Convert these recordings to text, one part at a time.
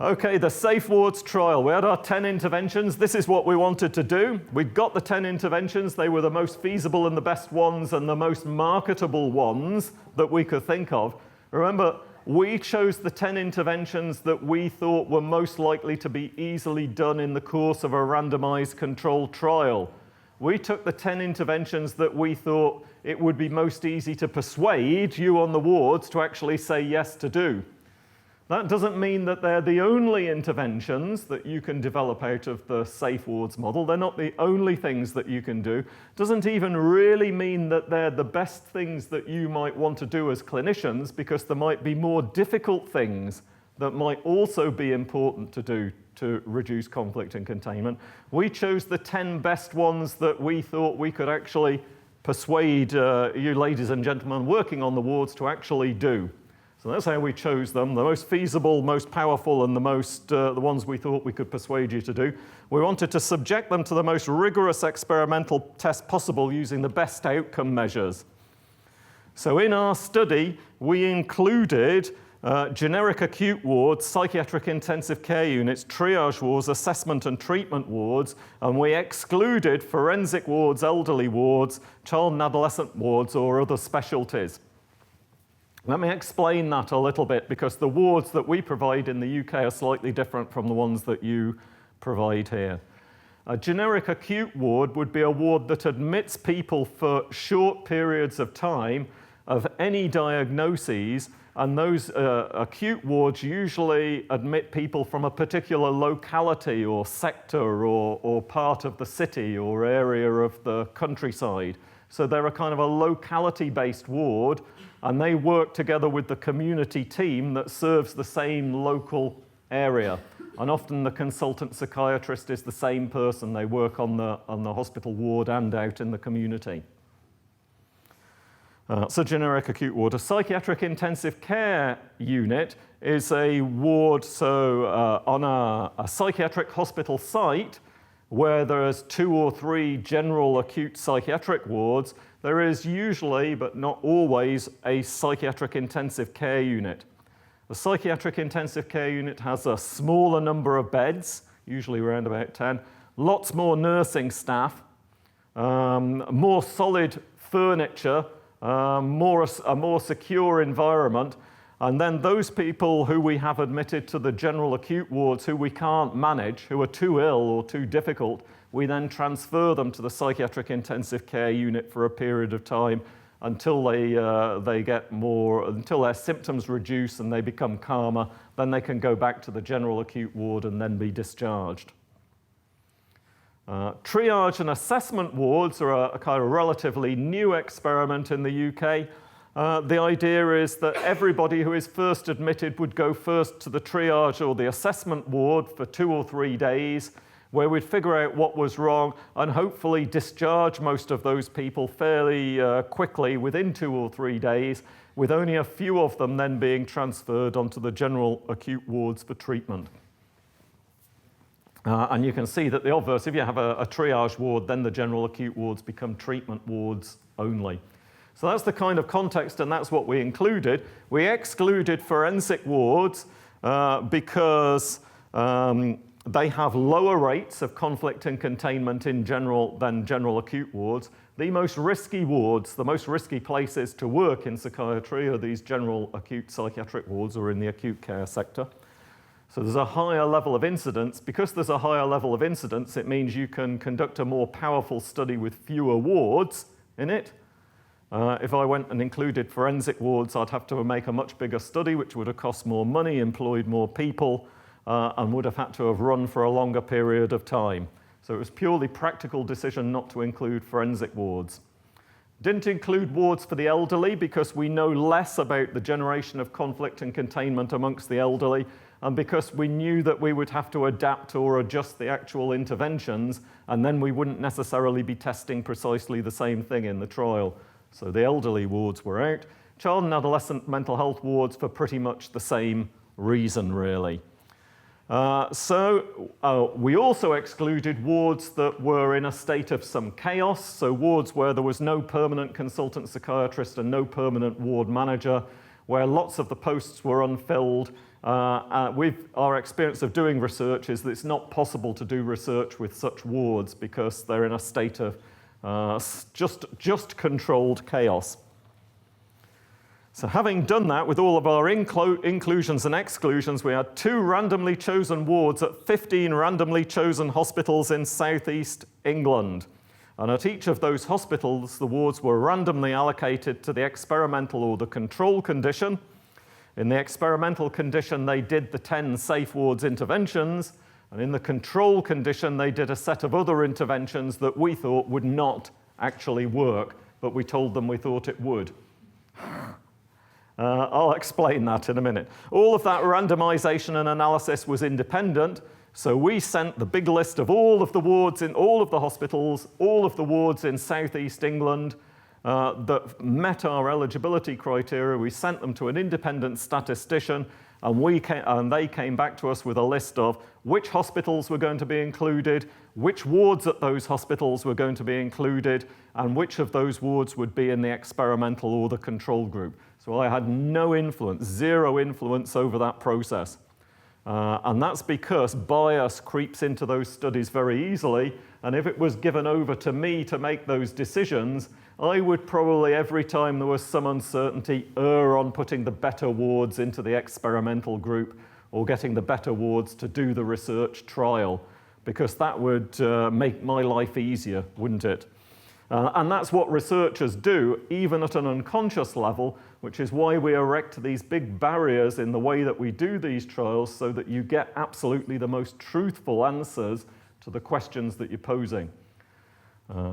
Okay, the Safewards trial. We had our 10 interventions. This is what we wanted to do. We got the 10 interventions. They were the most feasible and the best ones and the most marketable ones that we could think of. Remember, we chose the 10 interventions that we thought were most likely to be easily done in the course of a randomized controlled trial. We took the 10 interventions that we thought it would be most easy to persuade you on the wards to actually say yes to do. That doesn't mean that they're the only interventions that you can develop out of the Safewards model. They're not the only things that you can do. Doesn't even really mean that they're the best things that you might want to do as clinicians, because there might be more difficult things that might also be important to do to reduce conflict and containment. We chose the 10 best ones that we thought we could actually persuade you ladies and gentlemen working on the wards to actually do. So that's how we chose them, the most feasible, most powerful, and the ones we thought we could persuade you to do. We wanted to subject them to the most rigorous experimental test possible using the best outcome measures. So in our study, we included generic acute wards, psychiatric intensive care units, triage wards, assessment and treatment wards, and we excluded forensic wards, elderly wards, child and adolescent wards, or other specialties. Let me explain that a little bit, because the wards that we provide in the UK are slightly different from the ones that you provide here. A generic acute ward would be a ward that admits people for short periods of time of any diagnoses, and those acute wards usually admit people from a particular locality or sector or part of the city or area of the countryside. So they're a kind of a locality-based ward, and they work together with the community team that serves the same local area. And often the consultant psychiatrist is the same person. They work on the hospital ward and out in the community. So generic acute ward. A psychiatric intensive care unit is a ward on a psychiatric hospital site where there's 2 or 3 general acute psychiatric wards. There is usually, but not always, a psychiatric intensive care unit. The psychiatric intensive care unit has a smaller number of beds, usually around about 10, lots more nursing staff, more solid furniture, a more secure environment, and then those people who we have admitted to the general acute wards who we can't manage, who are too ill or too difficult, we then transfer them to the psychiatric intensive care unit for a period of time until until their symptoms reduce and they become calmer. Then they can go back to the general acute ward and then be discharged. Triage and assessment wards are a kind of relatively new experiment in the UK. The idea is that everybody who is first admitted would go first to the triage or the assessment ward for 2 or 3 days, where we'd figure out what was wrong and hopefully discharge most of those people fairly quickly within 2 or 3 days, with only a few of them then being transferred onto the general acute wards for treatment. And you can see that the obverse, if you have a triage ward, then the general acute wards become treatment wards only. So that's the kind of context, and that's what we included. We excluded forensic wards because they have lower rates of conflict and containment in general than general acute wards. The most risky wards, the most risky places to work in psychiatry are these general acute psychiatric wards or in the acute care sector. So there's a higher level of incidence. Because there's a higher level of incidence, it means you can conduct a more powerful study with fewer wards in it. If I went and included forensic wards, I'd have to make a much bigger study, which would have cost more money, employed more people, and would have had to have run for a longer period of time. So it was purely practical decision not to include forensic wards. Didn't include wards for the elderly because we know less about the generation of conflict and containment amongst the elderly, and because we knew that we would have to adapt or adjust the actual interventions, and then we wouldn't necessarily be testing precisely the same thing in the trial. So the elderly wards were out. Child and adolescent mental health wards for pretty much the same reason, really. We also excluded wards that were in a state of some chaos, so wards where there was no permanent consultant psychiatrist and no permanent ward manager, where lots of the posts were unfilled. Our experience of doing research is that it's not possible to do research with such wards because they're in a state of just controlled chaos. So having done that with all of our inclusions and exclusions, we had 2 randomly chosen wards at 15 randomly chosen hospitals in southeast England. And at each of those hospitals, the wards were randomly allocated to the experimental or the control condition. In the experimental condition, they did the 10 Safewards interventions, and in the control condition, they did a set of other interventions that we thought would not actually work, but we told them we thought it would. I'll explain that in a minute. All of that randomization and analysis was independent, so we sent the big list of all of the wards in all of the hospitals, all of the wards in southeast England that met our eligibility criteria. We sent them to an independent statistician, and they came back to us with a list of which hospitals were going to be included, which wards at those hospitals were going to be included, and which of those wards would be in the experimental or the control group. So I had no influence, 0 influence over that process. And that's because bias creeps into those studies very easily, and if it was given over to me to make those decisions, I would probably, every time there was some uncertainty, err on putting the better wards into the experimental group or getting the better wards to do the research trial, because that would make my life easier, wouldn't it? And that's what researchers do, even at an unconscious level, which is why we erect these big barriers in the way that we do these trials, so that you get absolutely the most truthful answers to the questions that you're posing.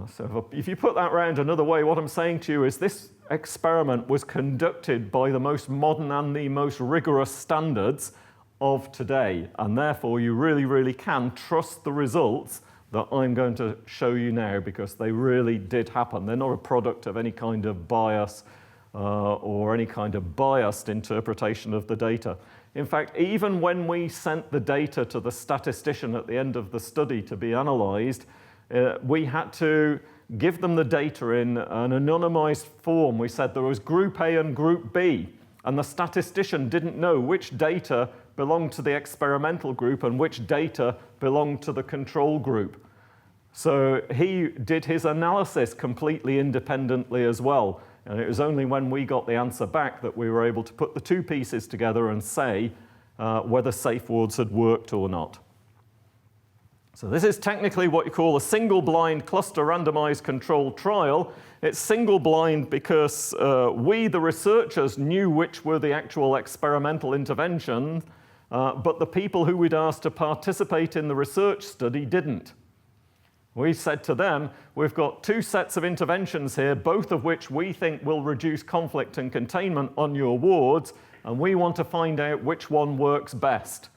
So if you put that round another way, what I'm saying to you is this experiment was conducted by the most modern and the most rigorous standards of today, and therefore you really, really can trust the results that I'm going to show you now, because they really did happen. They're not a product of any kind of bias or any kind of biased interpretation of the data. In fact, even when we sent the data to the statistician at the end of the study to be analysed, we had to give them the data in an anonymized form. We said there was Group A and Group B, and the statistician didn't know which data belonged to the experimental group and which data belonged to the control group. So he did his analysis completely independently as well. And it was only when we got the answer back that we were able to put the 2 pieces together and say whether Safewards had worked or not. So this is technically what you call a single-blind cluster randomized controlled trial. It's single-blind because we, the researchers, knew which were the actual experimental interventions, but the people who we'd asked to participate in the research study didn't. We said to them, we've got 2 sets of interventions here, both of which we think will reduce conflict and containment on your wards, and we want to find out which one works best.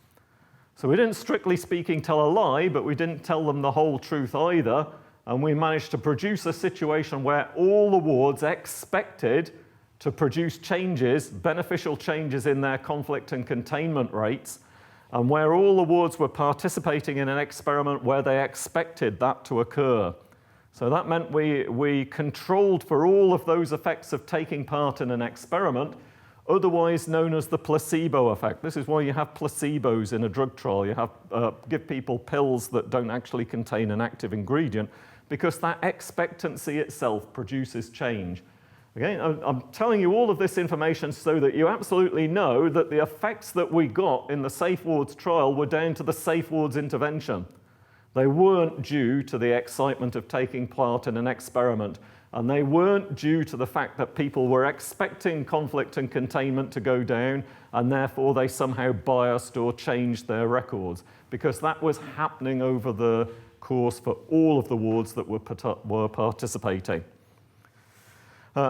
So we didn't, strictly speaking, tell a lie, but we didn't tell them the whole truth either, and we managed to produce a situation where all the wards expected to produce changes, beneficial changes in their conflict and containment rates, and where all the wards were participating in an experiment where they expected that to occur. So that meant we controlled for all of those effects of taking part in an experiment, otherwise known as the placebo effect. This is why you have placebos in a drug trial. You have give people pills that don't actually contain an active ingredient, because that expectancy itself produces change. Okay? I'm telling you all of this information so that you absolutely know that the effects that we got in the Safewards trial were down to the Safewards intervention. They weren't due to the excitement of taking part in an experiment, and they weren't due to the fact that people were expecting conflict and containment to go down, and therefore they somehow biased or changed their records, because that was happening over the course for all of the wards that were participating.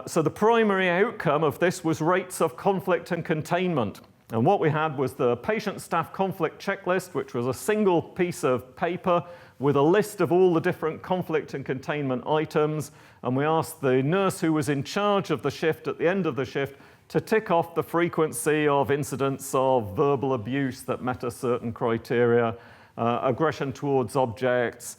So the primary outcome of this was rates of conflict and containment. And what we had was the patient-staff conflict checklist, which was a single piece of paper with a list of all the different conflict and containment items. And we asked the nurse who was in charge of the shift at the end of the shift to tick off the frequency of incidents of verbal abuse that met a certain criteria, aggression towards objects,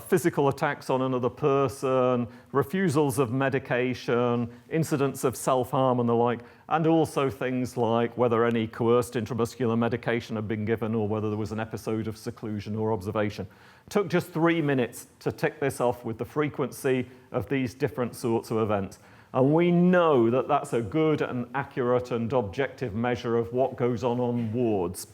physical attacks on another person, refusals of medication, incidents of self-harm and the like, and also things like whether any coerced intramuscular medication had been given or whether there was an episode of seclusion or observation. It took just 3 minutes to tick this off with the frequency of these different sorts of events. And we know that that's a good and accurate and objective measure of what goes on wards.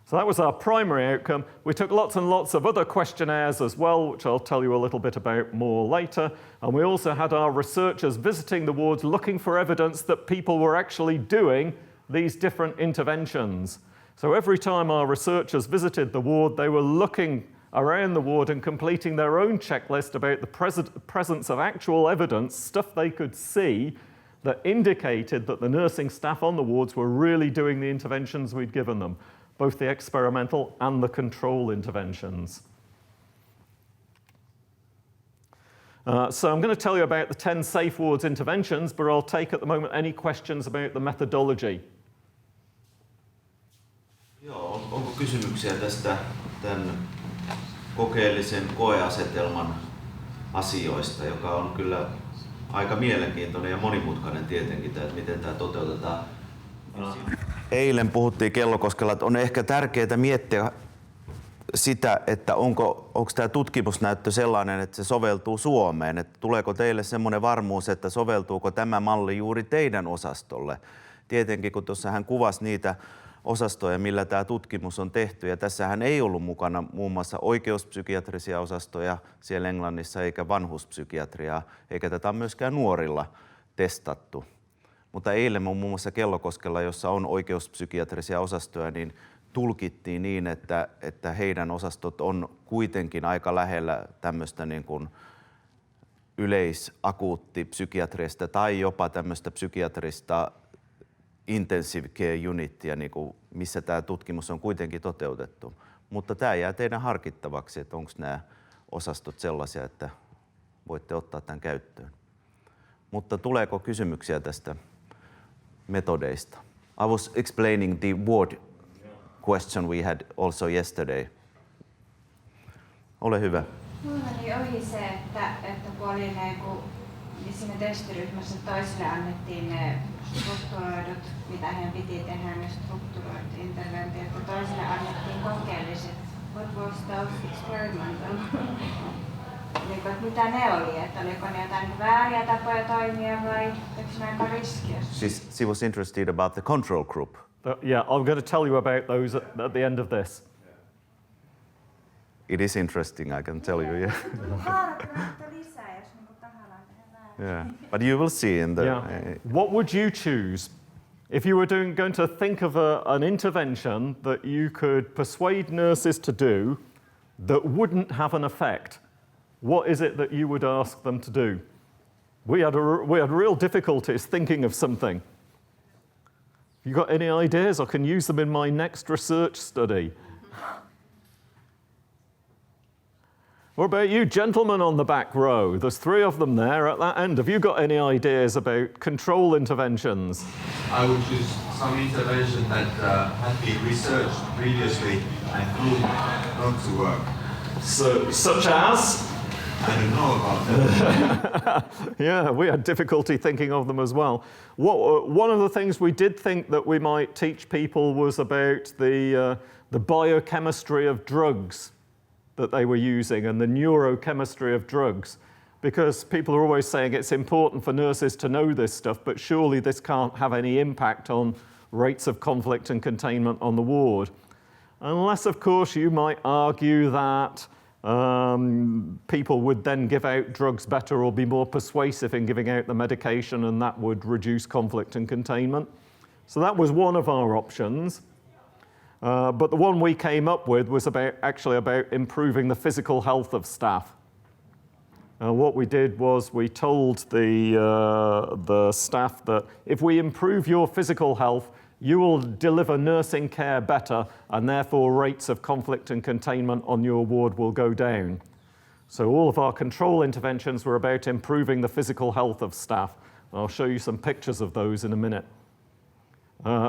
So that was our primary outcome. We took lots and lots of other questionnaires as well, which I'll tell you a little bit about more later. And we also had our researchers visiting the wards looking for evidence that people were actually doing these different interventions. So every time our researchers visited the ward, they were looking around the ward and completing their own checklist about the presence of actual evidence, stuff they could see that indicated that the nursing staff on the wards were really doing the interventions we'd given them, both the experimental and the control interventions. So I'm going to tell you about the 10 Safewards interventions, but I'll take at the moment any questions about the methodology. Joo, onko kysymyksiä tästä tämän kokeellisen koeasetelman asioista, joka on kyllä aika mielenkiintoinen ja monimutkainen tietenkin, että miten tämä toteutetaan. Eilen puhuttiin Kellokoskella, että on ehkä tärkeää miettiä sitä, että onko tämä tutkimusnäyttö sellainen, että se soveltuu Suomeen. Että tuleeko teille semmoinen varmuus, että soveltuuko tämä malli juuri teidän osastolle? Tietenkin, kun tuossa hän kuvasi niitä osastoja, millä tämä tutkimus on tehty. Ja tässähän ei ollut mukana muun muassa oikeuspsykiatrisia osastoja siellä Englannissa eikä vanhuspsykiatriaa, eikä tätä myöskään nuorilla testattu. Mutta eilen muun muassa Kellokoskella, jossa on oikeuspsykiatrisia osastoja, niin tulkittiin niin, että heidän osastot on kuitenkin aika lähellä tämmöistä niin kuin yleisakuuttipsykiatrista tai jopa tämmöistä psykiatrista intensive care unitia, niin kuin missä tämä tutkimus on kuitenkin toteutettu. Mutta tämä jää teidän harkittavaksi, että onko nämä osastot sellaisia, että voitte ottaa tämän käyttöön. Mutta tuleeko kysymyksiä tästä metodeista? I was explaining the word question we had also yesterday. Ole hyvä. Mulla oli se, että kun oli niin siinä testiryhmässä toisille annettiin ne strukturoidut, mitä he piti tehdä, ne strukturoidut interventiot, ja toisille annettiin kokeelliset. What was those experimental? Mitä ne oli? Että oliko ne jotain vääriä tapoja toimia vai eikö ne aika riskiä? She was interested about the control group. Yeah, I'm going to tell you about those at the end of this. It is interesting, I can tell you. Yeah. Yeah, but you will see in the. Yeah. What would you choose if you were going to think of an intervention that you could persuade nurses to do that wouldn't have an effect? What is it that you would ask them to do? We had real difficulties thinking of something. You got any ideas? I can use them in my next research study. What about you gentlemen on the back row? There's 3 of them there at that end. Have you got any ideas about control interventions? I would choose some intervention that had been researched previously and proved not to work. So, such as? I don't know about that. Yeah, we had difficulty thinking of them as well. One of the things we did think that we might teach people was about the biochemistry of drugs that they were using and the neurochemistry of drugs, because people are always saying it's important for nurses to know this stuff, but surely this can't have any impact on rates of conflict and containment on the ward. Unless, of course, you might argue that people would then give out drugs better or be more persuasive in giving out the medication, and that would reduce conflict and containment. So that was one of our options. But the one we came up with was actually about improving the physical health of staff. What we did was we told the staff that if we improve your physical health, you will deliver nursing care better, and therefore rates of conflict and containment on your ward will go down. So all of our control interventions were about improving the physical health of staff. I'll show you some pictures of those in a minute.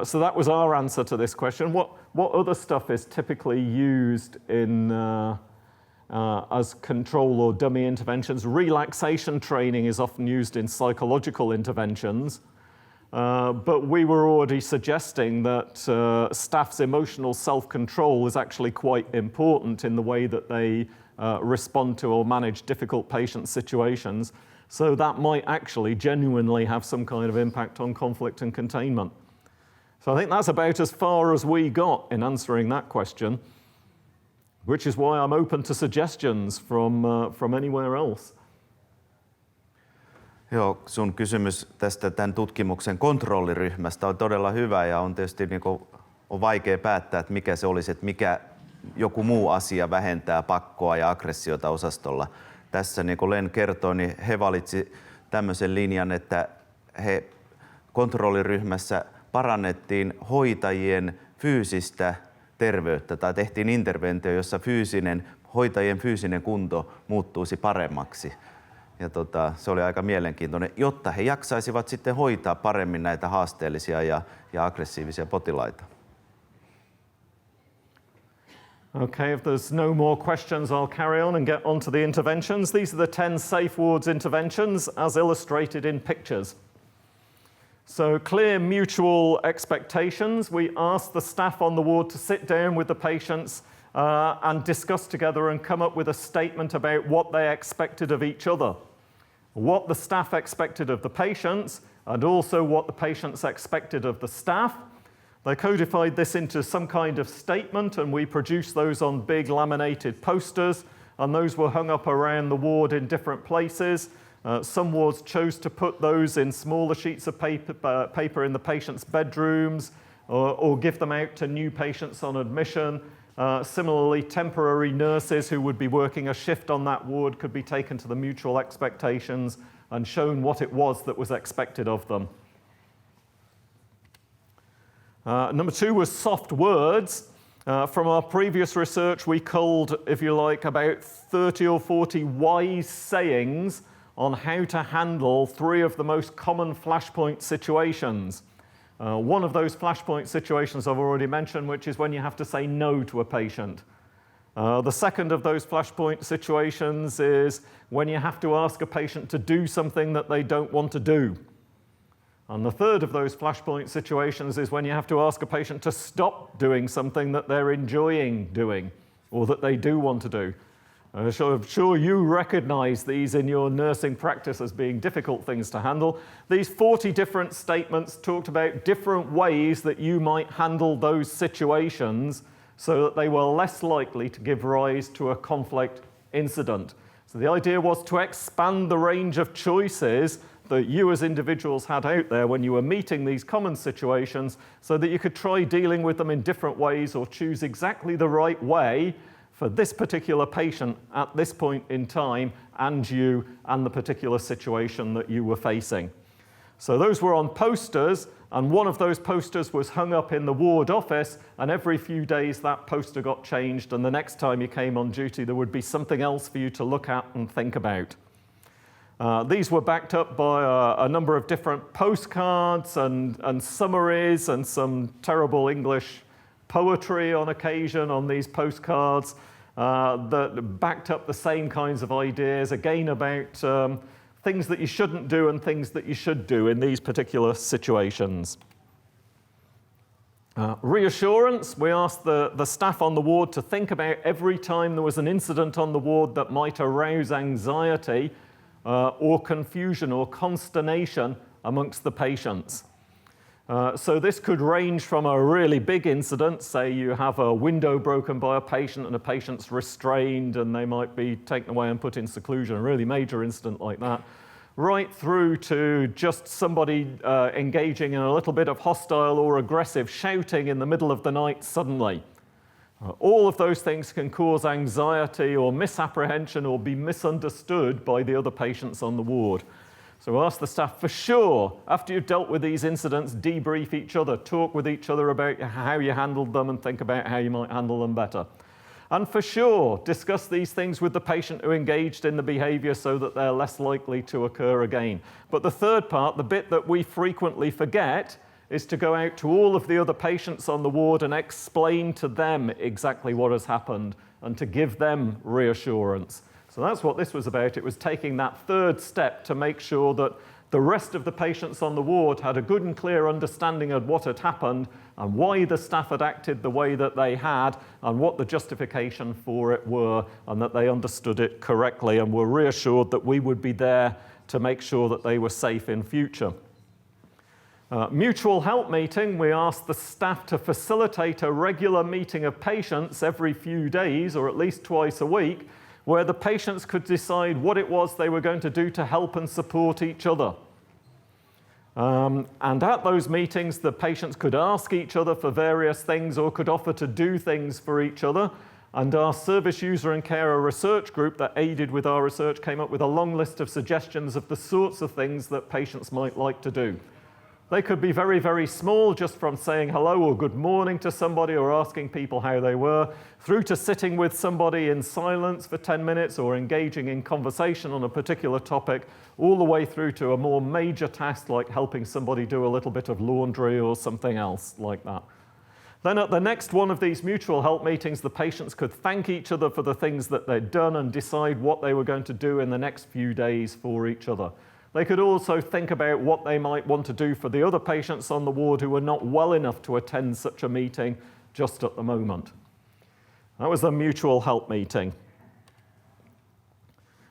So that was our answer to this question. What other stuff is typically used in as control or dummy interventions. Relaxation training is often used in psychological interventions. But we were already suggesting that staff's emotional self-control is actually quite important in the way that they respond to or manage difficult patient situations. So that might actually genuinely have some kind of impact on conflict and containment. So I think that's about as far as we got in answering that question, which is why I'm open to suggestions from anywhere else. Joo, sun kysymys tästä tämän tutkimuksen kontrolliryhmästä on todella hyvä ja on tietysti on vaikea päättää, että mikä se olisi, että mikä joku muu asia vähentää pakkoa ja aggressiota osastolla. Tässä niin kuin Len kertoi, niin he valitsi tämmöisen linjan, että he kontrolliryhmässä parannettiin hoitajien fyysistä terveyttä tai tehtiin interventio, jossa hoitajien fyysinen kunto muuttuisi paremmaksi. Ja se oli aika mielenkiintoinen, jotta he jaksaisivat sitten hoitaa paremmin näitä haasteellisia ja aggressiivisia potilaita. Okay, if there's no more questions, I'll carry on and get on to the interventions. These are the 10 Safewards interventions as illustrated in pictures. So clear mutual expectations. We ask the staff on the ward to sit down with the patients and discuss together and come up with a statement about what they expected of each other, what the staff expected of the patients, and also what the patients expected of the staff. They codified this into some kind of statement, and we produced those on big laminated posters, and those were hung up around the ward in different places. Some wards chose to put those in smaller sheets of paper in the patients' bedrooms or give them out to new patients on admission. Similarly, temporary nurses who would be working a shift on that ward could be taken to the mutual expectations and shown what it was that was expected of them. Number 2 was soft words. From our previous research, we culled, if you like, about 30 or 40 wise sayings on how to handle 3 of the most common flashpoint situations. One of those flashpoint situations I've already mentioned, which is when you have to say no to a patient. The second of those flashpoint situations is when you have to ask a patient to do something that they don't want to do. And the third of those flashpoint situations is when you have to ask a patient to stop doing something that they're enjoying doing or that they do want to do. I'm sure you recognize these in your nursing practice as being difficult things to handle. These 40 different statements talked about different ways that you might handle those situations so that they were less likely to give rise to a conflict incident. So the idea was to expand the range of choices that you as individuals had out there when you were meeting these common situations so that you could try dealing with them in different ways or choose exactly the right way for this particular patient at this point in time and you and the particular situation that you were facing. So those were on posters, and one of those posters was hung up in the ward office, and every few days that poster got changed, and the next time you came on duty there would be something else for you to look at and think about. These were backed up by a number of different postcards and summaries and some terrible English poetry on occasion on these postcards that backed up the same kinds of ideas, again about things that you shouldn't do and things that you should do in these particular situations. Reassurance, we asked the staff on the ward to think about every time there was an incident on the ward that might arouse anxiety or confusion or consternation amongst the patients. So this could range from a really big incident, say you have a window broken by a patient and a patient's restrained and they might be taken away and put in seclusion, a really major incident like that, right through to just somebody engaging in a little bit of hostile or aggressive shouting in the middle of the night suddenly. All of those things can cause anxiety or misapprehension or be misunderstood by the other patients on the ward. So ask the staff for sure, after you've dealt with these incidents, debrief each other, talk with each other about how you handled them and think about how you might handle them better. And for sure, discuss these things with the patient who engaged in the behavior so that they're less likely to occur again. But the third part, the bit that we frequently forget, is to go out to all of the other patients on the ward and explain to them exactly what has happened and to give them reassurance. So that's what this was about. It was taking that third step to make sure that the rest of the patients on the ward had a good and clear understanding of what had happened and why the staff had acted the way that they had and what the justification for it were, and that they understood it correctly and were reassured that we would be there to make sure that they were safe in future. Mutual help meeting, we asked the staff to facilitate a regular meeting of patients every few days, or at least twice a week, where the patients could decide what it was they were going to do to help and support each other. And at those meetings, the patients could ask each other for various things or could offer to do things for each other. And our service user and carer research group that aided with our research came up with a long list of suggestions of the sorts of things that patients might like to do. They could be very, very small, just from saying hello or good morning to somebody or asking people how they were, through to sitting with somebody in silence for 10 minutes or engaging in conversation on a particular topic, all the way through to a more major task like helping somebody do a little bit of laundry or something else like that. Then at the next one of these mutual help meetings, the patients could thank each other for the things that they'd done and decide what they were going to do in the next few days for each other. They could also think about what they might want to do for the other patients on the ward who were not well enough to attend such a meeting just at the moment. That was the mutual help meeting.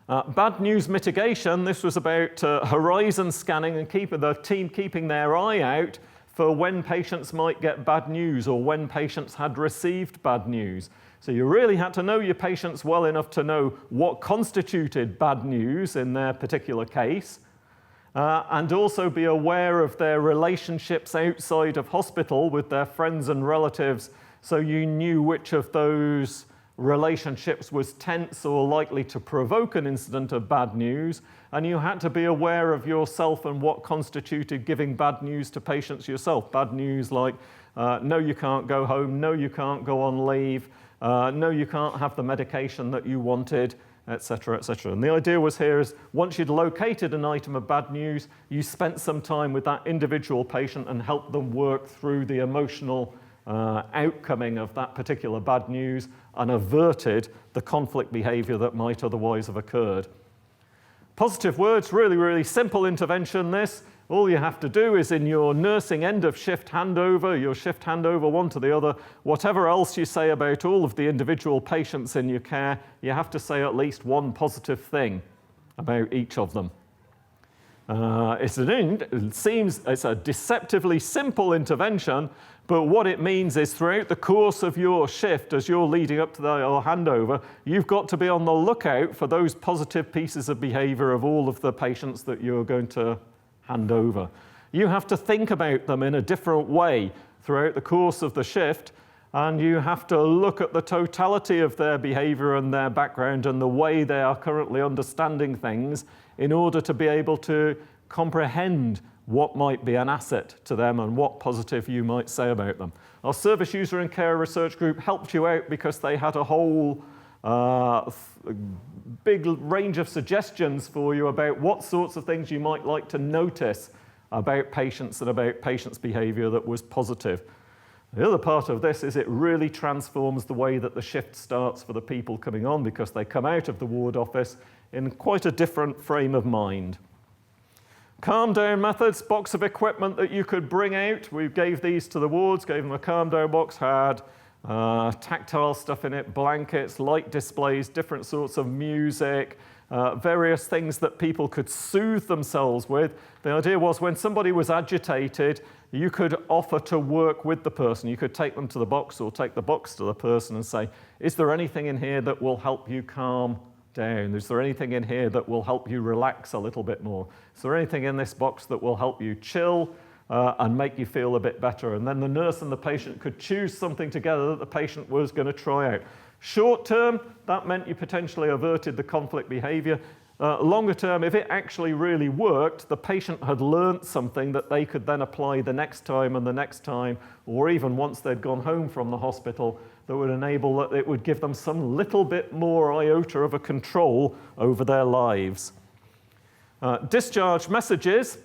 Bad news mitigation, this was about horizon scanning and the team keeping their eye out for when patients might get bad news or when patients had received bad news. So you really had to know your patients well enough to know what constituted bad news in their particular case. And also be aware of their relationships outside of hospital with their friends and relatives, so you knew which of those relationships was tense or likely to provoke an incident of bad news, and you had to be aware of yourself and what constituted giving bad news to patients yourself. Bad news like, no, you can't go home, no, you can't go on leave, no, you can't have the medication that you wanted, etc., etc. And the idea was here is once you'd located an item of bad news, you spent some time with that individual patient and helped them work through the emotional outcoming of that particular bad news and averted the conflict behavior that might otherwise have occurred. Positive words, really, really simple intervention this. All you have to do is in your nursing end of shift handover, your shift handover one to the other, whatever else you say about all of the individual patients in your care, you have to say at least one positive thing about each of them. It's a deceptively simple intervention, but what it means is throughout the course of your shift, as you're leading up to your handover, you've got to be on the lookout for those positive pieces of behavior of all of the patients that you're going to hand over. You have to think about them in a different way throughout the course of the shift, and you have to look at the totality of their behavior and their background and the way they are currently understanding things in order to be able to comprehend what might be an asset to them and what positive you might say about them. Our service user and care research group helped you out because they had a whole big range of suggestions for you about what sorts of things you might like to notice about patients and about patients' behavior that was positive. The other part of this is it really transforms the way that the shift starts for the people coming on because they come out of the ward office in quite a different frame of mind. Calm down methods, box of equipment that you could bring out. We gave these to the wards, gave them a calm down box, had tactile stuff in it, blankets, light displays, different sorts of music, various things that people could soothe themselves with. The idea was when somebody was agitated, you could offer to work with the person. You could take them to the box or take the box to the person and say, is there anything in here that will help you calm down? Is there anything in here that will help you relax a little bit more? Is there anything in this box that will help you chill and make you feel a bit better? And then the nurse and the patient could choose something together that the patient was going to try out. Short term, that meant you potentially averted the conflict behavior. Longer term, if it actually really worked, the patient had learnt something that they could then apply the next time and the next time, or even once they'd gone home from the hospital, that would enable that it would give them some little bit more iota of a control over their lives. Discharge messages.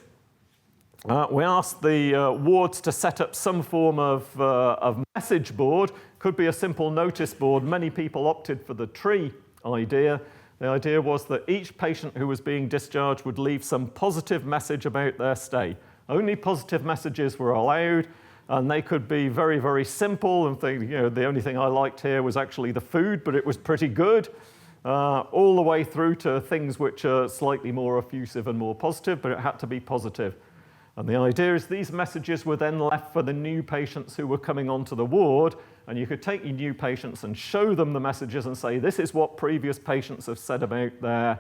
We asked the wards to set up some form of message board. Could be a simple notice board. Many people opted for the tree idea. The idea was that each patient who was being discharged would leave some positive message about their stay. Only positive messages were allowed, and they could be very, very simple and think, the only thing I liked here was actually the food, but it was pretty good, all the way through to things which are slightly more effusive and more positive, but it had to be positive. And the idea is these messages were then left for the new patients who were coming onto the ward, and you could take your new patients and show them the messages and say, this is what previous patients have said about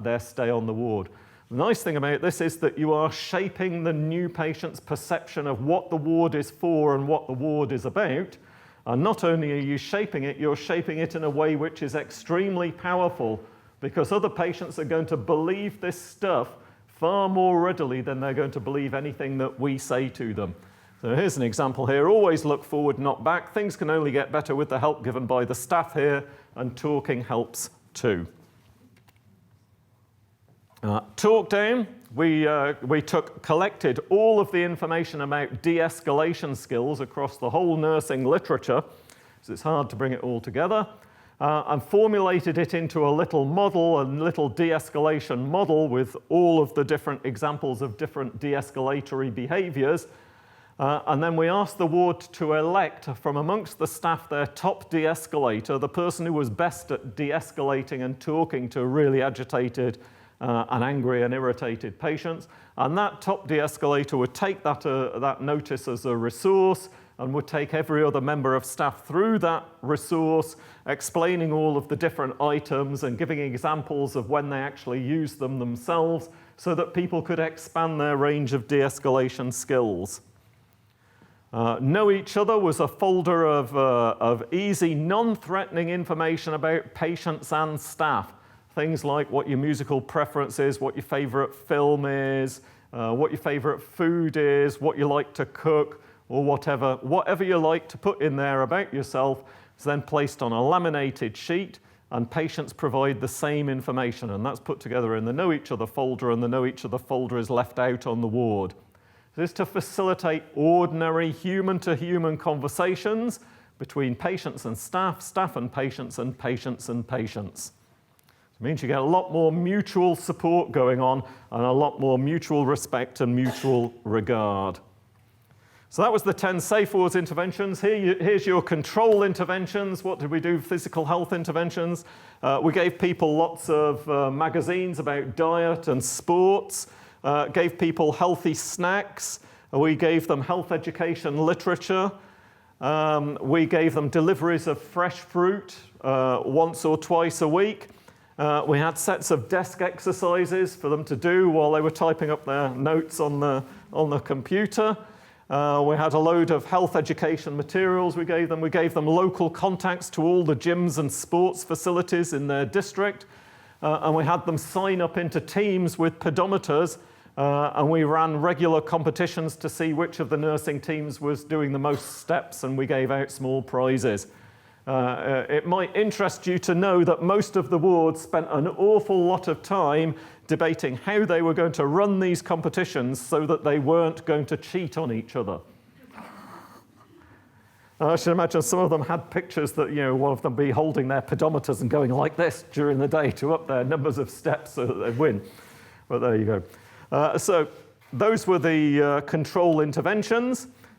their stay on the ward. The nice thing about this is that you are shaping the new patient's perception of what the ward is for and what the ward is about. And not only are you shaping it, you're shaping it in a way which is extremely powerful, because other patients are going to believe this stuff far more readily than they're going to believe anything that we say to them. So here's an example here. Always look forward, not back. Things can only get better with the help given by the staff here, and talking helps too. Talk down, we collected all of the information about de-escalation skills across the whole nursing literature, so it's hard to bring it all together, and formulated it into a little model, a little de-escalation model with all of the different examples of different de-escalatory behaviors. And then we asked the ward to elect from amongst the staff their top de-escalator, the person who was best at de-escalating and talking to really agitated and angry and irritated patients. And that top de-escalator would take that notice as a resource and would take every other member of staff through that resource, explaining all of the different items and giving examples of when they actually used them themselves so that people could expand their range of de-escalation skills. Know Each Other was a folder of easy, non-threatening information about patients and staff. Things like what your musical preference is, what your favorite film is, what your favorite food is, what you like to cook, or whatever you like to put in there about yourself is then placed on a laminated sheet, and patients provide the same information, and that's put together in the Know Each Other folder, and the Know Each Other folder is left out on the ward. This is to facilitate ordinary human-to-human conversations between patients and staff, staff and patients, and patients and patients. It means you get a lot more mutual support going on and a lot more mutual respect and mutual regard. So that was the 10 Safewards interventions. Here's your control interventions. What did we do? Physical health interventions. We gave people lots of magazines about diet and sports. Gave people healthy snacks. We gave them health education literature. We gave them deliveries of fresh fruit once or twice a week. We had sets of desk exercises for them to do while they were typing up their notes on the computer. We had a load of health education materials we gave them. We gave them local contacts to all the gyms and sports facilities in their district. And we had them sign up into teams with pedometers, and we ran regular competitions to see which of the nursing teams was doing the most steps, and we gave out small prizes. It might interest you to know that most of the wards spent an awful lot of time debating how they were going to run these competitions so that they weren't going to cheat on each other. I should imagine some of them had pictures that, one of them be holding their pedometers and going like this during the day to up their numbers of steps so that they'd win. But there you go. So those were the control interventions.